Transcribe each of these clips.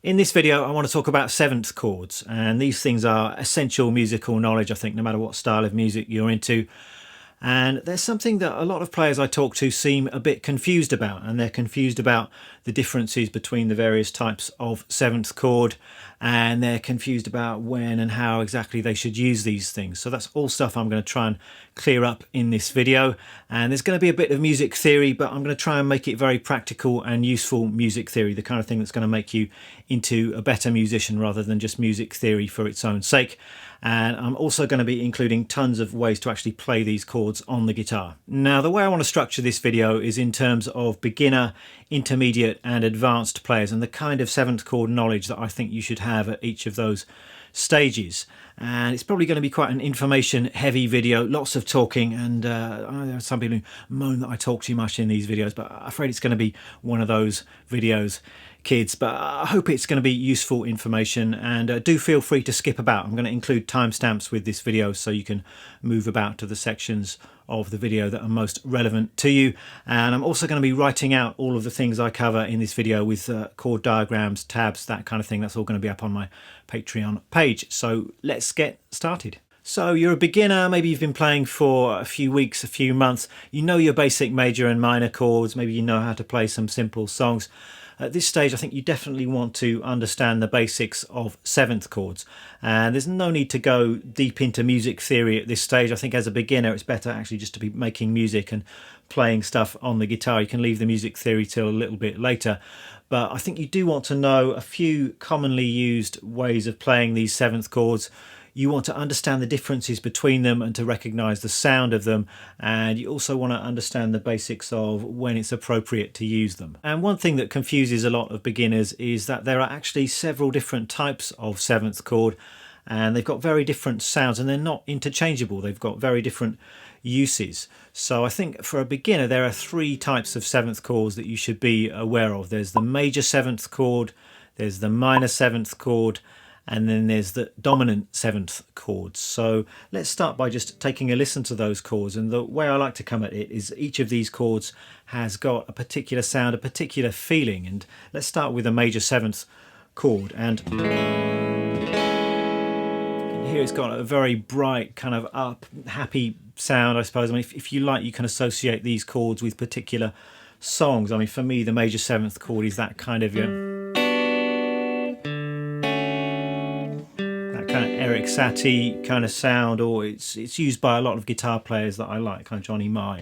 In this video I want to talk about seventh chords, and these things are essential musical knowledge, I think, no matter what style of music you're into. And there's something that a lot of players I talk to seem a bit confused about, and they're confused about the differences between the various types of seventh chord, and they're confused about when and how exactly they should use these things. So that's all stuff I'm going to try and clear up in this video. And there's going to be a bit of music theory, but I'm going to try and make it very practical and useful music theory, the kind of thing that's going to make you into a better musician rather than just music theory for its own sake. And I'm also going to be including tons of ways to actually play these chords on the guitar. Now, the way I want to structure this video is in terms of beginner, intermediate and advanced players, and the kind of seventh chord knowledge that I think you should have at each of those stages. And it's probably going to be quite an information heavy video, lots of talking, and I know there are some people who moan that I talk too much in these videos, but I'm afraid it's going to be one of those videos, kids. But I hope it's going to be useful information, and do feel free to skip about. I'm going to include timestamps with this video so you can move about to the sections of the video that are most relevant to you. And I'm also going to be writing out all of the things I cover in this video with chord diagrams, tabs, that kind of thing. That's all going to be up on my Patreon page. So let's get started. So you're a beginner, maybe you've been playing for a few weeks, a few months, you know your basic major and minor chords, maybe you know how to play some simple songs. At this stage, I think you definitely want to understand the basics of seventh chords, and there's no need to go deep into music theory at this stage. I think as a beginner it's better actually just to be making music and playing stuff on the guitar. You can leave the music theory till a little bit later, but I think you do want to know a few commonly used ways of playing these seventh chords. You want to understand the differences between them and to recognise the sound of them, and you also want to understand the basics of when it's appropriate to use them. And one thing that confuses a lot of beginners is that there are actually several different types of seventh chord, and they've got very different sounds, and they're not interchangeable. They've got very different uses. So I think for a beginner there are three types of seventh chords that you should be aware of. There's the major seventh chord, there's the minor seventh chord, and then there's the dominant seventh chords. So let's start by just taking a listen to those chords. And the way I like to come at it is each of these chords has got a particular sound, a particular feeling. And let's start with a major seventh chord. And here it's got a very bright kind of up, happy sound, I suppose. I mean, if you like, you can associate these chords with particular songs. I mean, for me, the major seventh chord is that kind of Eric Satie kind of sound, or it's used by a lot of guitar players that I like, kind of Johnny Marr.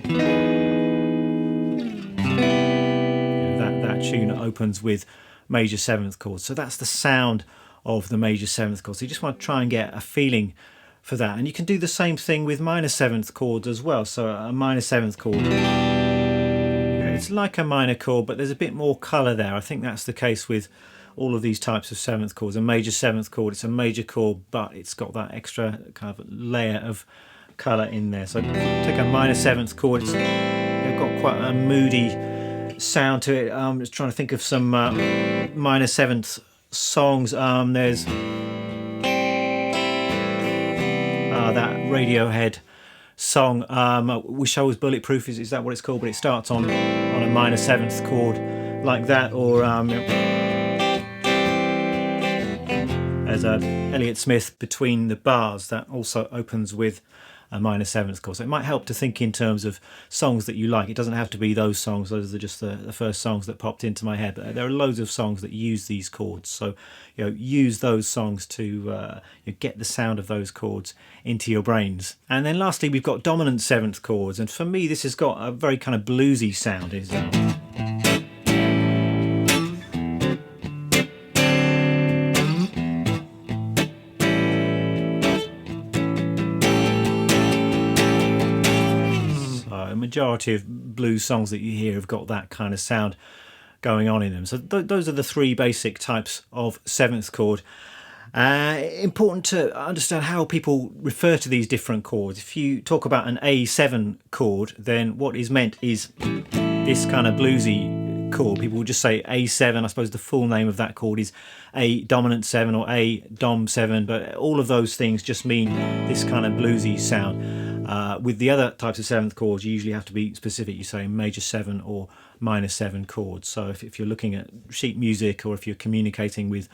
That tune opens with major seventh chords, so that's the sound of the major seventh chord. So you just want to try and get a feeling for that, and you can do the same thing with minor seventh chords as well. So a minor seventh chord, it's like a minor chord, but there's a bit more colour there. I think that's the case with all of these types of seventh chords. A major seventh chord, it's a major chord, but it's got that extra kind of layer of colour in there. So take a minor seventh chord, it's got quite a moody sound to it. I'm just trying to think of some minor seventh songs. There's that Radiohead song, Wish I Was Bulletproof, is that what it's called? But it starts on a minor seventh chord like that. Or there's Elliott Smith, Between the Bars, that also opens with a minor seventh chord. So it might help to think in terms of songs that you like. It doesn't have to be those songs. Those are just the first songs that popped into my head. But there are loads of songs that use these chords. So use those songs to get the sound of those chords into your brains. And then lastly, we've got dominant seventh chords. And for me, this has got a very kind of bluesy sound. Majority of blues songs that you hear have got that kind of sound going on in them. So those are the three basic types of seventh chord. Important to understand how people refer to these different chords. If you talk about an A7 chord, then what is meant is this kind of bluesy chord. People will just say A7. I suppose the full name of that chord is A dominant 7 or A dom 7, but all of those things just mean this kind of bluesy sound. With the other types of seventh chords, you usually have to be specific. You say major 7 or minor 7 chords. So if you're looking at sheet music, or if you're communicating with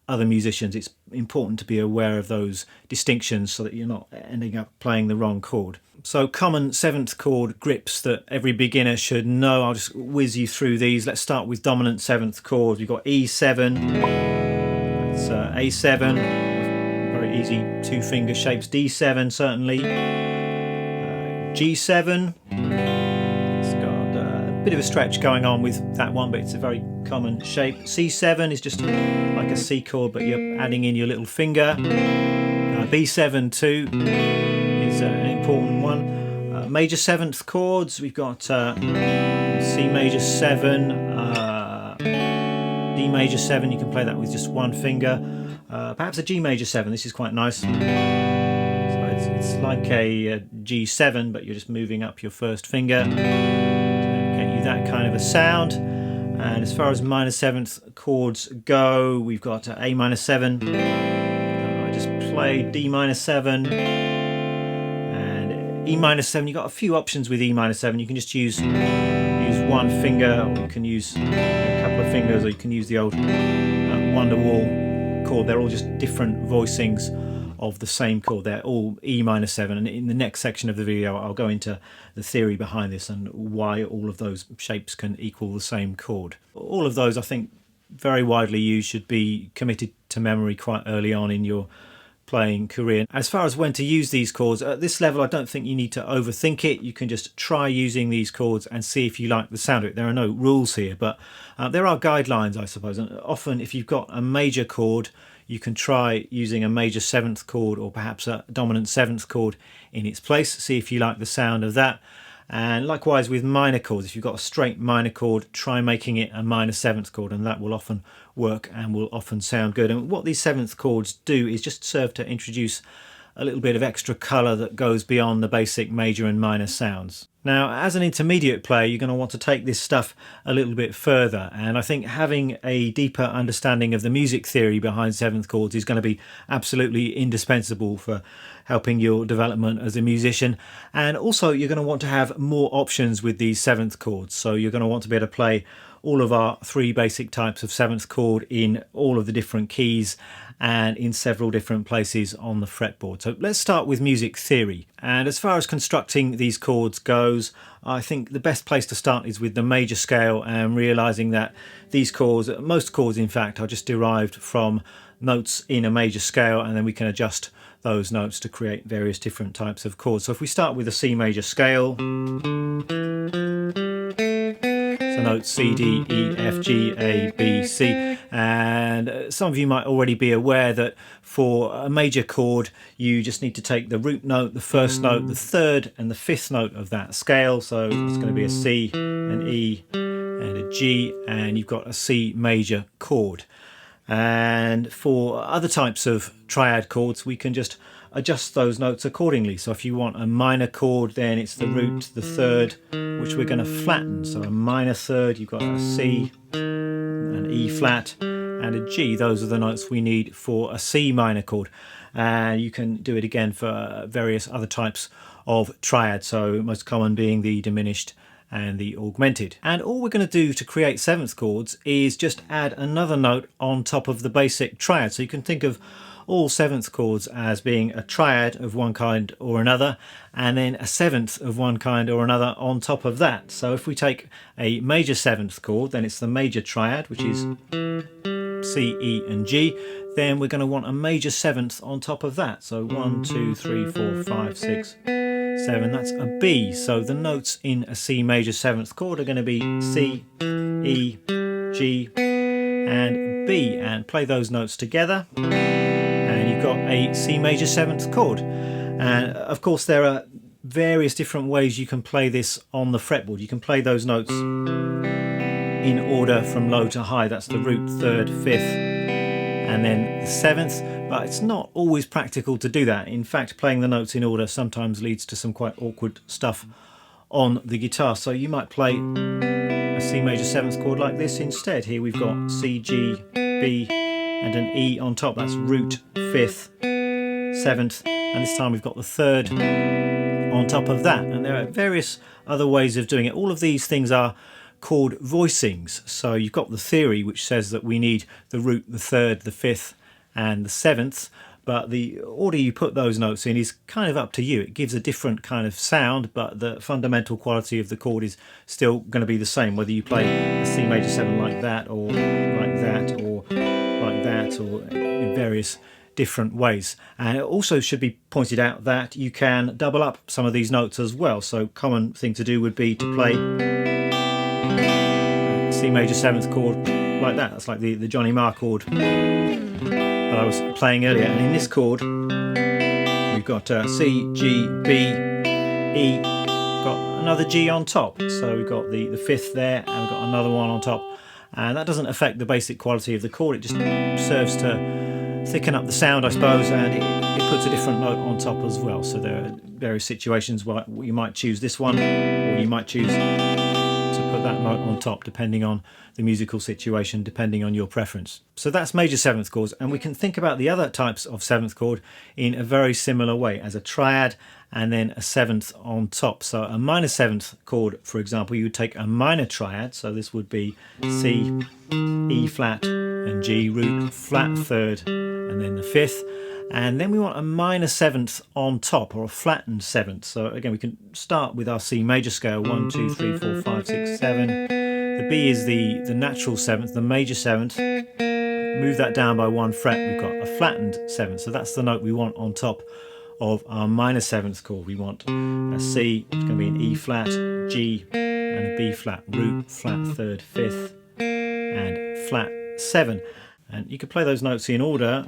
other musicians, it's important to be aware of those distinctions so that you're not ending up playing the wrong chord. So common seventh chord grips that every beginner should know. I'll just whiz you through these. Let's start with dominant seventh chord. We've got E7, that's A7, very easy 2-finger shapes. D7 certainly, G7. It's got a bit of a stretch going on with that one, but it's a very common shape. C7 is just like a C chord, but you're adding in your little finger. B7 too is an important one. Major seventh chords, we've got C major 7, D major 7, you can play that with just one finger. Perhaps a G major 7, this is quite nice. So it's like a G7, but you're just moving up your first finger to get you that kind of a sound. And as far as minor seventh chords go, we've got A minor 7. I just played D minor 7 and E minor 7. You've got a few options with E minor 7. You can just use one finger, or you can use a couple of fingers, or you can use the old Wonderwall chord. They're all just different voicings of the same chord. They're all E minor 7, and in the next section of the video I'll go into the theory behind this and why all of those shapes can equal the same chord. All of those, I think, very widely used, should be committed to memory quite early on in your playing career. As far as when to use these chords, at this level I don't think you need to overthink it. You can just try using these chords and see if you like the sound of it. There are no rules here, but there are guidelines, I suppose. And often if you've got a major chord, you can try using a major seventh chord, or perhaps a dominant seventh chord in its place. See if you like the sound of that. And likewise with minor chords, if you've got a straight minor chord, try making it a minor seventh chord, and that will often work and will often sound good. And what these seventh chords do is just serve to introduce a little bit of extra colour that goes beyond the basic major and minor sounds. Now, as an intermediate player, you're going to want to take this stuff a little bit further, and I think having a deeper understanding of the music theory behind seventh chords is going to be absolutely indispensable for helping your development as a musician. And also you're going to want to have more options with these seventh chords, so you're going to want to be able to play all of our 3 basic types of seventh chord in all of the different keys and in several different places on the fretboard. So let's start with music theory. And as far as constructing these chords goes, I think the best place to start is with the major scale, and realizing that these chords, most chords in fact, are just derived from notes in a major scale, and then we can adjust those notes to create various different types of chords. So if we start with a C major scale, so notes C, D, E, F, G, A, B, C, and some of you might already be aware that for a major chord you just need to take the root note, the first note, the third and the fifth note of that scale. So it's going to be a C, an E and a G, and you've got a C major chord. And for other types of triad chords we can just adjust those notes accordingly. So if you want a minor chord, then it's the root, the third, which we're going to flatten. So a minor third, you've got a C, an E flat and a G. Those are the notes we need for a C minor chord. And you can do it again for various other types of triad, so most common being the diminished and the augmented. And all we're going to do to create seventh chords is just add another note on top of the basic triad. So you can think of all seventh chords as being a triad of one kind or another, and then a seventh of one kind or another on top of that. So if we take a major seventh chord, then it's the major triad, which is C, E and G. Then we're going to want a major seventh on top of that. So 1, 2, 3, 4, 5, 6, 7, that's a B. So the notes in a C major seventh chord are going to be C, E, G and B, and play those notes together and you've got a C major seventh chord. And of course there are various different ways you can play this on the fretboard. You can play those notes in order from low to high. That's the root, third, fifth and then the seventh, but it's not always practical to do that. In fact, playing the notes in order sometimes leads to some quite awkward stuff on the guitar. So you might play a C major seventh chord like this instead. Here we've got C, G, B and an E on top. That's root, fifth, seventh, and this time we've got the third on top of that. And there are various other ways of doing it. All of these things are called voicings. So you've got the theory which says that we need the root, the third, the fifth and the seventh, but the order you put those notes in is kind of up to you. It gives a different kind of sound, but the fundamental quality of the chord is still going to be the same, whether you play a C major 7 like that, or like that, or like that, or in various different ways. And it also should be pointed out that you can double up some of these notes as well. So common thing to do would be to play C major 7th chord like that. That's like the Johnny Marr chord that I was playing earlier. And in this chord we've got C, G, B, E, got another G on top. So we've got the fifth there, and we've got another one on top. And that doesn't affect the basic quality of the chord, it just serves to thicken up the sound, I suppose, and it puts a different note on top as well. So there are various situations where you might choose this one, or you might choose to put that note on top, depending on the musical situation, depending on your preference. So that's major 7th chords, and we can think about the other types of 7th chord in a very similar way, as a triad and then a 7th on top. So a minor 7th chord, for example, you would take a minor triad, so this would be C, E flat and G, root, flat third and then the fifth, and then we want a minor 7th on top, or a flattened 7th. So again, we can start with our C major scale, 1, 2, 3, 4, 5, 6, 7. The B is the natural 7th, the major 7th. Move that down by 1 fret, we've got a flattened 7th. So that's the note we want on top of our minor 7th chord. We want a C, it's going to be an E flat, G and a B flat, root, flat third, fifth and flat 7. And you can play those notes in order.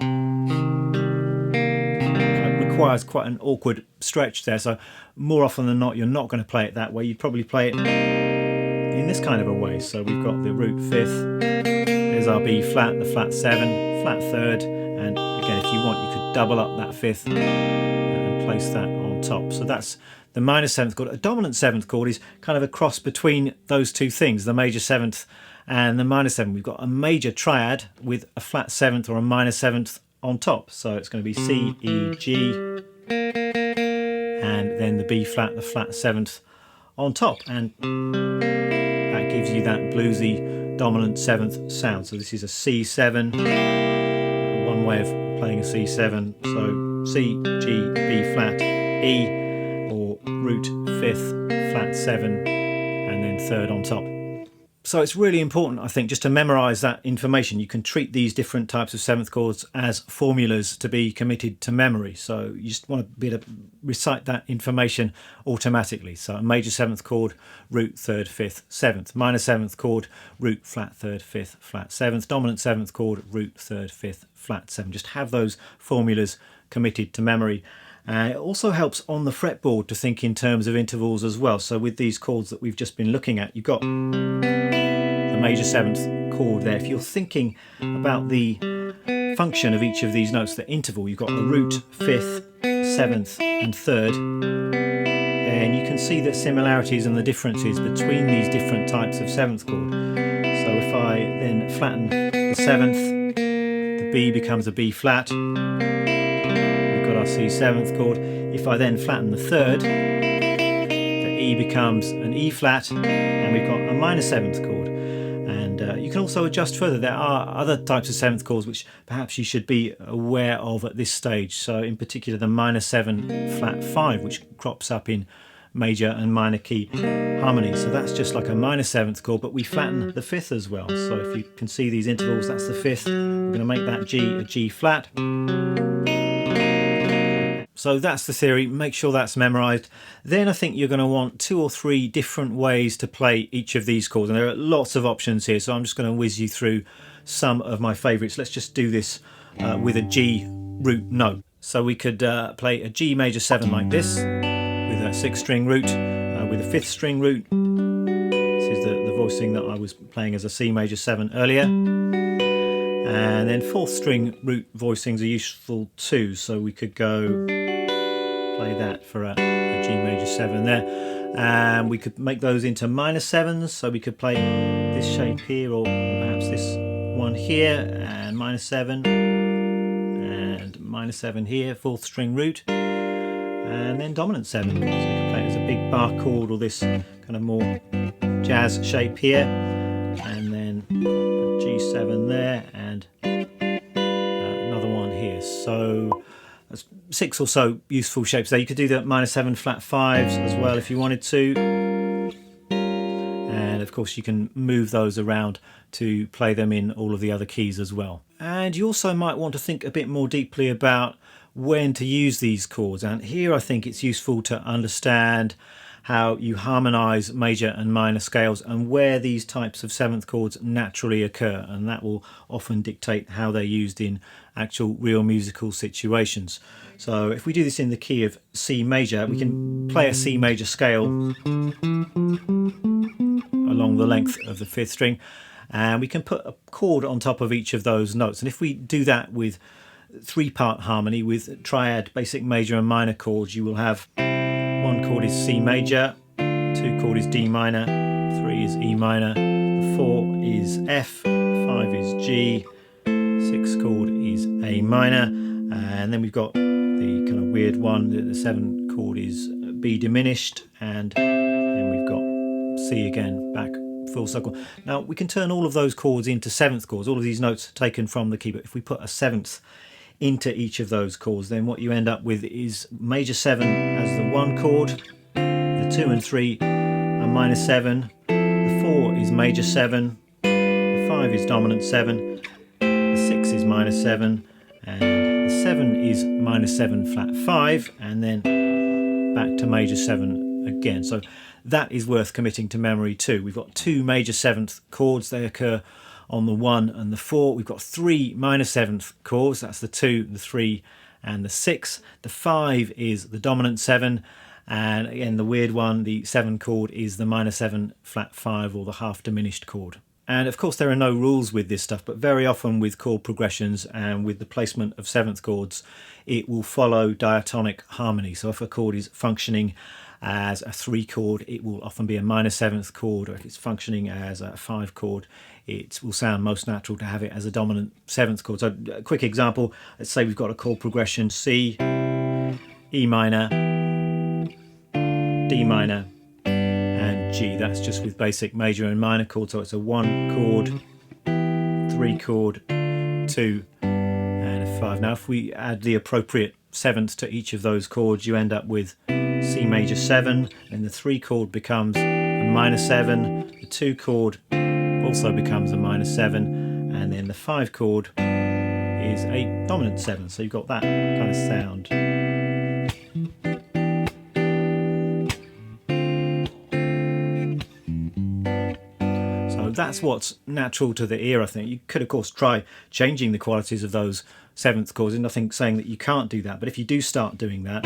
It requires quite an awkward stretch there, so more often than not you're not going to play it that way. You'd probably play it in this kind of a way. So we've got the root fifth, there's our B flat, the flat 7, flat third, and again, if you want, you could double up that fifth and place that on top. So that's the minor 7th chord. A dominant 7th chord is kind of a cross between those two things, the major 7th and the minor 7th. We've got a major triad with a flat 7th or a minor 7th on top. So it's going to be C, E, G, and then the B flat, the flat 7th on top. And that gives you that bluesy dominant 7th sound. So this is a C7, one way of playing a C7. So C, G, B flat, E, or root, fifth, flat 7, and then third on top. So it's really important, I think, just to memorize that information. You can treat these different types of 7th chords as formulas to be committed to memory. So you just want to be able to recite that information automatically. So a major 7th chord, root, third, fifth, 7th. Minor 7th chord, root, flat, third, fifth, flat 7th. Dominant 7th chord, root, third, fifth, flat 7. Just have those formulas committed to memory. It also helps on the fretboard to think in terms of intervals as well. So with these chords that we've just been looking at, you've got the major 7th chord there. If you're thinking about the function of each of these notes, the interval, you've got the root, 5th, 7th and 3rd, and you can see the similarities and the differences between these different types of 7th chord. So if I then flatten the 7th, the B becomes a B flat, our C 7th chord. If I then flatten the 3rd, the E becomes an E flat, and we've got a minor 7th chord. And you can also adjust further. There are other types of 7th chords which perhaps you should be aware of at this stage. So in particular the minor 7 flat 5, which crops up in major and minor key harmony. So that's just like a minor 7th chord, but we flatten the 5th as well. So if you can see these intervals, that's the 5th. We're going to make that G a G flat. So that's the theory. Make sure that's memorized. Then I think you're going to want 2 or 3 different ways to play each of these chords, and there are lots of options here, so I'm just going to whiz you through some of my favorites. Let's just do this with a G root note. So we could play a G major 7 like this with a 6th string root, with a 5th string root. This is the voicing that I was playing as a C major 7 earlier. And then 4th string root voicings are useful too, so we could go play that for a G major 7 there. And we could make those into minor 7s, so we could play this shape here, or perhaps this one here, and minor 7, and minor 7 here, 4th string root. and then dominant 7. So you can play it as a big bar chord or this kind of more jazz shape here, and then G7 there, and another one here. So that's 6 or so useful shapes there. You could do the minor 7 flat 5s as well if you wanted to, and of course you can move those around to play them in all of the other keys as well. And you also might want to think a bit more deeply about when to use these chords, and here I think it's useful to understand how you harmonize major and minor scales and where these types of 7th chords naturally occur, and that will often dictate how they're used in actual real musical situations. So if we do this in the key of C major, we can play a C major scale along the length of the 5th string, and we can put a chord on top of each of those notes. And if we do that with 3-part harmony with triad basic major and minor chords, you will have 1 chord is C major, 2 chord is D minor, 3 is E minor, 4 is F, 5 is G, 6 chord is A minor, and then we've got the kind of weird one, the 7 chord is B diminished, and then we've got C again, back full circle. Now we can turn all of those chords into 7th chords, all of these notes taken from the key, but if we put a 7th into each of those chords, then what you end up with is major 7 as the 1 chord, the 2 and 3 are minor 7, the 4 is major 7, the 5 is dominant 7, the 6 is minor 7, and the 7 is minor 7 flat 5, and then back to major 7 again. So that is worth committing to memory too. We've got 2 major 7th chords, they occur on the 1 and the 4. We've got 3 minor 7th chords, that's the 2, the 3 and the 6. The 5 is the dominant 7, and again the weird one, the 7 chord is the minor 7 flat 5 or the half diminished chord. And of course there are no rules with this stuff, but very often with chord progressions and with the placement of 7th chords, it will follow diatonic harmony. So if a chord is functioning as a 3 chord, it will often be a minor 7th chord, or if it's functioning as a 5 chord, it will sound most natural to have it as a dominant 7th chord. So a quick example, let's say we've got a chord progression C, E minor, D minor and G. That's just with basic major and minor chords, so it's a 1 chord, 3 chord, 2 and a 5. Now if we add the appropriate 7th to each of those chords, you end up with C major 7, and the 3 chord becomes a minor 7, the 2 chord also becomes a minor 7, and then the 5 chord is a dominant 7. So you've got that kind of sound. So that's what's natural to the ear, I think. You could of course try changing the qualities of those 7th chords, and nothing saying that you can't do that, but if you do start doing that,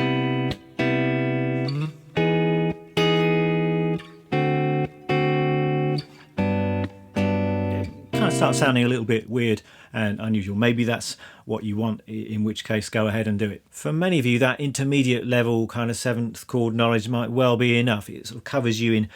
start sounding a little bit weird and unusual. Maybe that's what you want, in which case go ahead and do it. For many of you, that intermediate level kind of 7th chord knowledge might well be enough. It sort of covers you in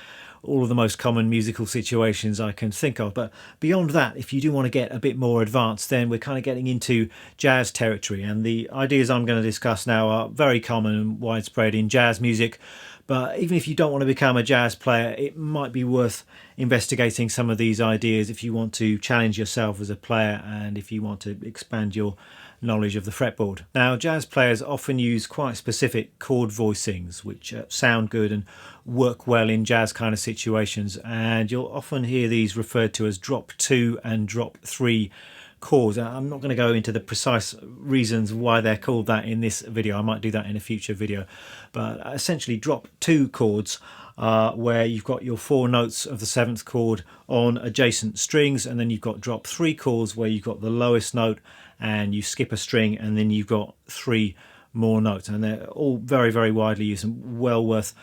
all of the most common musical situations I can think of. But beyond that, if you do want to get a bit more advanced, then we're kind of getting into jazz territory, and the ideas I'm going to discuss now are very common and widespread in jazz music. But even if you don't want to become a jazz player, it might be worth investigating some of these ideas if you want to challenge yourself as a player and if you want to expand your knowledge of the fretboard. Now, jazz players often use quite specific chord voicings which sound good and work well in jazz kind of situations, and you'll often hear these referred to as drop 2 and drop 3 chords. I'm not going to go into the precise reasons why they're called that in this video. I might do that in a future video, but essentially drop 2 chords where you've got your 4 notes of the 7th chord on adjacent strings, and then you've got drop 3 chords where you've got the lowest note and you skip a string, and then you've got 3 more notes, and they're all very, very widely used and well worth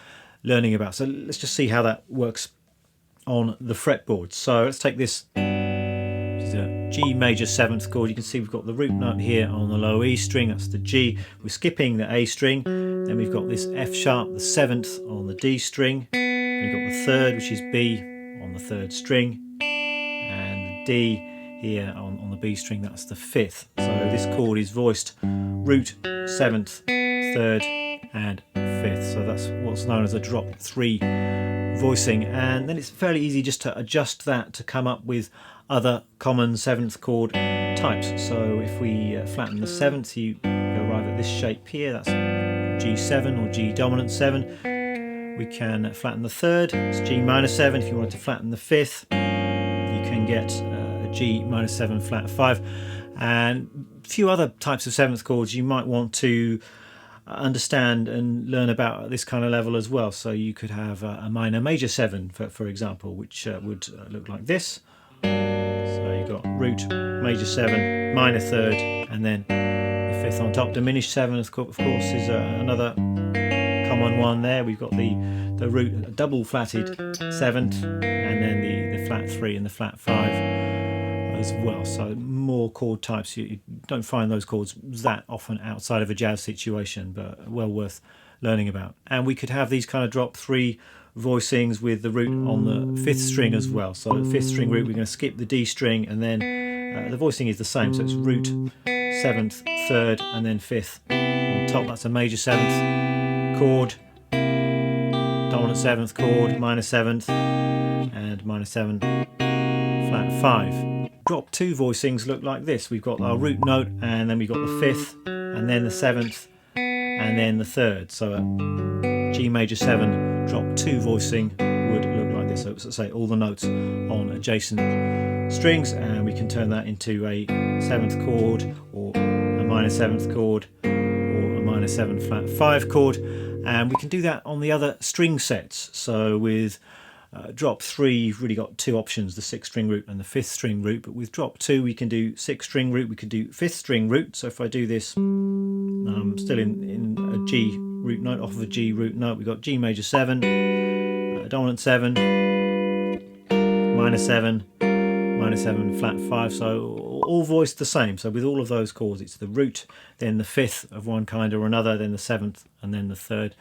learning about. So let's just see how that works on the fretboard. So let's take this, which is a G major 7th chord. You can see we've got the root note here on the low E string, that's the G. We're skipping the A string, then we've got this F sharp, the 7th on the D string, we've got the 3rd, which is B on the 3rd string, and the D here on the B string, that's the 5th. So this chord is voiced root, 7th, 3rd and 5th. So that's what's known as a drop 3 voicing, and then it's fairly easy just to adjust that to come up with other common 7th chord types. So if we flatten the 7th, you arrive at this shape here. That's G7 or G dominant 7. We can flatten the 3rd, it's G minor 7. If you wanted to flatten the 5th, you can get a G minor 7 flat 5, and a few other types of 7th chords you might want to understand and learn about at this kind of level as well. So you could have a minor major 7 for example, which would look like this. So you've got root, major 7, minor 3rd, and then the 5th on top. Diminished 7 of course is another common one there. We've got the root double flatted 7th, and then the flat 3 and the flat 5 as well. So more chord types. You don't find those chords that often outside of a jazz situation, but well worth learning about. And we could have these kind of drop 3 voicings with the root on the 5th string as well. So the 5th string root, we're going to skip the D string, and then the voicing is the same. So it's root, 7th, 3rd, and then 5th on top. That's a major 7th chord, dominant 7th chord, minor 7th, and minor 7 flat 5. Drop 2 voicings look like this. We've got our root note, and then we've got the 5th, and then the 7th, and then the 3rd. So a G major 7 drop 2 voicing would look like this. So let's say all the notes on adjacent strings, and we can turn that into a 7th chord, or a minor 7th chord, or a minor 7 flat 5 chord. And we can do that on the other string sets. So with drop 3, you've really got 2 options, the 6th string root and the 5th string root. But with drop 2, we can do 6th string root, we could do 5th string root. So if I do this, still in a G root note off of a G root note, we've got G major 7, dominant 7, minor 7, minor 7 flat 5. So all voiced the same. So with all of those chords, it's the root, then the 5th of one kind or another, then the 7th, and then the 3rd.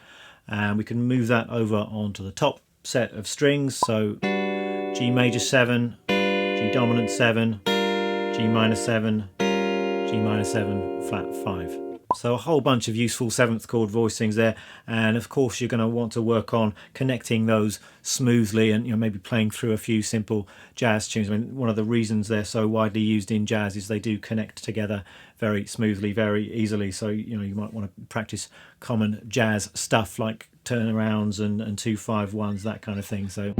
And we can move that over onto the top set of strings. So G major 7, G dominant 7, G minor 7, G minor 7 flat 5. So a whole bunch of useful 7th chord voicings there, and of course you're going to want to work on connecting those smoothly, and maybe playing through a few simple jazz tunes. I mean, one of the reasons they're so widely used in jazz is they do connect together very smoothly, very easily. So you might want to practice common jazz stuff like turnarounds and 2-5-1s, that kind of thing. So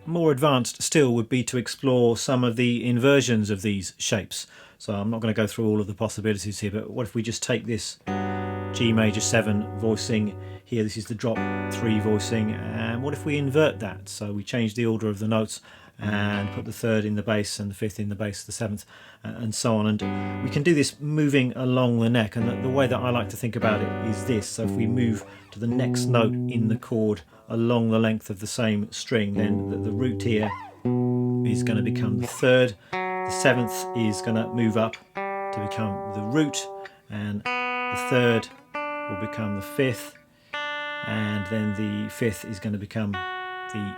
more advanced still would be to explore some of the inversions of these shapes. So I'm not going to go through all of the possibilities here, but what if we just take this G major 7 voicing here, this is the drop 3 voicing, and what if we invert that? So we change the order of the notes and put the 3rd in the bass and the 5th in the bass, the 7th, and so on. And we can do this moving along the neck, and the way that I like to think about it is this. So if we move to the next note in the chord along the length of the same string, then the root here is going to become the 3rd, the 7th is going to move up to become the root, and the 3rd will become the 5th, and then the 5th is going to become the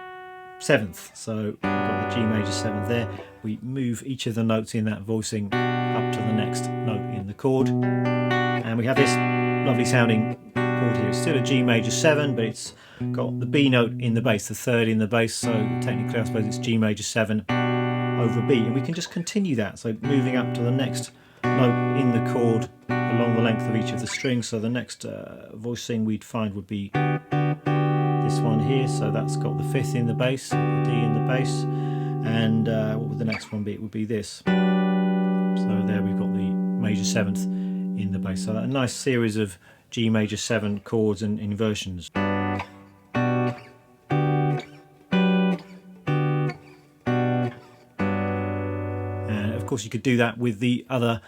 7th. So we've got the G major 7 there. We move each of the notes in that voicing up to the next note in the chord, and we have this lovely sounding chord here. It's still a G major 7, but it's got the B note in the bass, the 3rd in the bass, so technically I suppose it's G major 7 over B, and we can just continue that, so moving up to the next note in the chord along the length of each of the strings. So the next voicing we'd find would be this one here, so that's got the 5th in the bass, the D in the bass, and what would the next one be? It would be this. So there we've got the major 7th in the bass. So a nice series of G major 7 chords and inversions. And of course you could do that with the other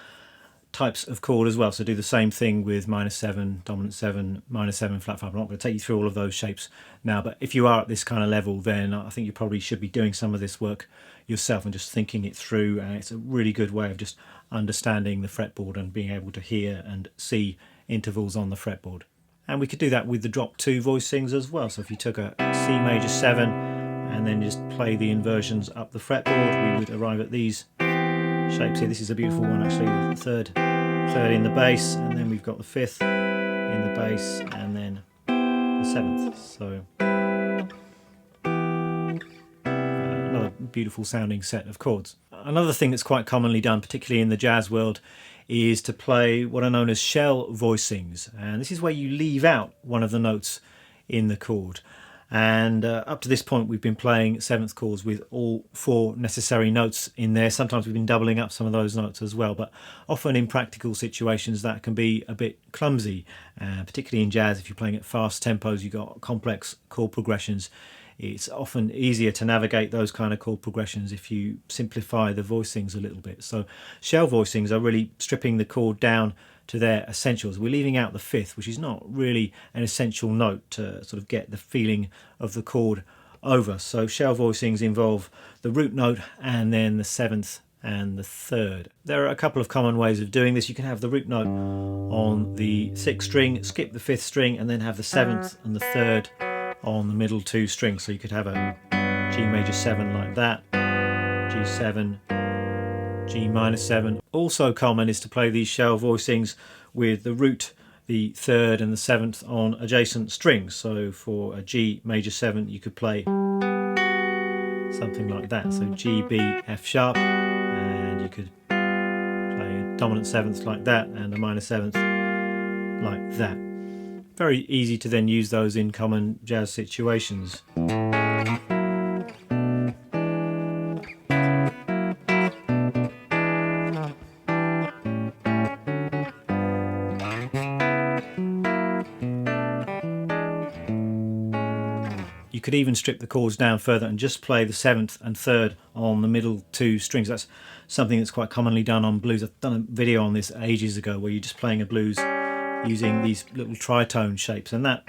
types of chord as well. So do the same thing with minor 7, dominant 7, minor 7 flat 5. I'm not going to take you through all of those shapes now, but if you are at this kind of level, then I think you probably should be doing some of this work yourself and just thinking it through, and it's a really good way of just understanding the fretboard and being able to hear and see intervals on the fretboard. And we could do that with the drop 2 voicings as well. So if you took a C major 7 and then just play the inversions up the fretboard, we would arrive at these shapes here. This is a beautiful one actually, the third in the bass, and then we've got the fifth in the bass, and then the seventh. So another beautiful sounding set of chords. Another thing that's quite commonly done, particularly in the jazz world, is to play what are known as shell voicings, and this is where you leave out one of the notes in the chord. And up to this point we've been playing seventh chords with all four necessary notes in there. Sometimes we've been doubling up some of those notes as well, but often in practical situations that can be a bit clumsy, particularly in jazz. If you're playing at fast tempos, you've got complex chord progressions. It's often easier to navigate those kind of chord progressions if you simplify the voicings a little bit. So shell voicings are really stripping the chord down to their essentials. We're leaving out the fifth, which is not really an essential note to sort of get the feeling of the chord over. So shell voicings involve the root note and then the seventh and the third. There are a couple of common ways of doing this. You can have the root note on the sixth string, skip the fifth string, and then have the seventh and the third on the middle two strings. So you could have a G major 7 like that, G7, G minor 7. Also common is to play these shell voicings with the root, the third and the seventh on adjacent strings. So for a G major 7 you could play something like that. So G, B, F sharp, and you could play a dominant seventh like that and a minor seventh like that. Very easy to then use those in common jazz situations. You could even strip the chords down further and just play the seventh and third on the middle two strings. That's something that's quite commonly done on blues. I've done a video on this ages ago where you're just playing a blues using these little tritone shapes, and that's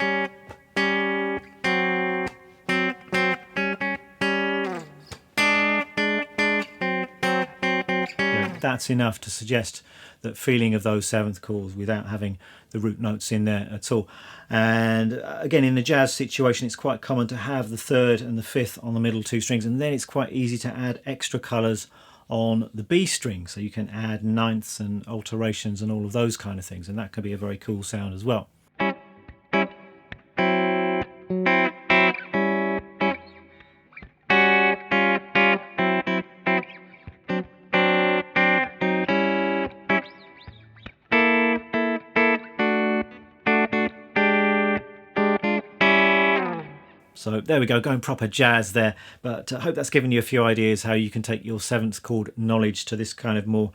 enough to suggest that feeling of those seventh chords without having the root notes in there at all. And again, in the jazz situation, it's quite common to have the third and the fifth on the middle two strings, and then it's quite easy to add extra colours on the B string, so you can add ninths and alterations and all of those kind of things, and that can be a very cool sound as well. So there we go, going proper jazz there, but I hope that's given you a few ideas how you can take your seventh chord knowledge to this kind of more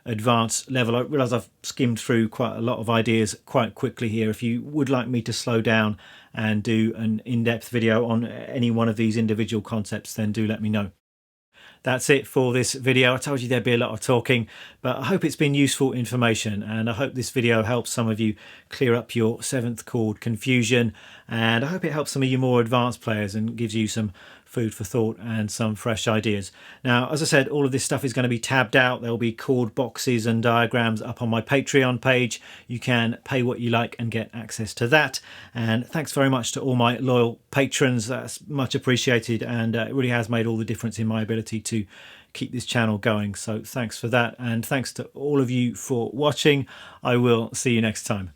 advanced level. I realise I've skimmed through quite a lot of ideas quite quickly here. If you would like me to slow down and do an in-depth video on any one of these individual concepts, then do let me know. That's it for this video. I told you there'd be a lot of talking, but I hope it's been useful information, and I hope this video helps some of you clear up your seventh chord confusion, and I hope it helps some of you more advanced players and gives you some food for thought and some fresh ideas. Now, as I said, all of this stuff is going to be tabbed out. There'll be chord boxes and diagrams up on my Patreon page. You can pay what you like and get access to that. And thanks very much to all my loyal patrons. That's much appreciated, and it really has made all the difference in my ability to keep this channel going. So thanks for that, and thanks to all of you for watching. I will see you next time.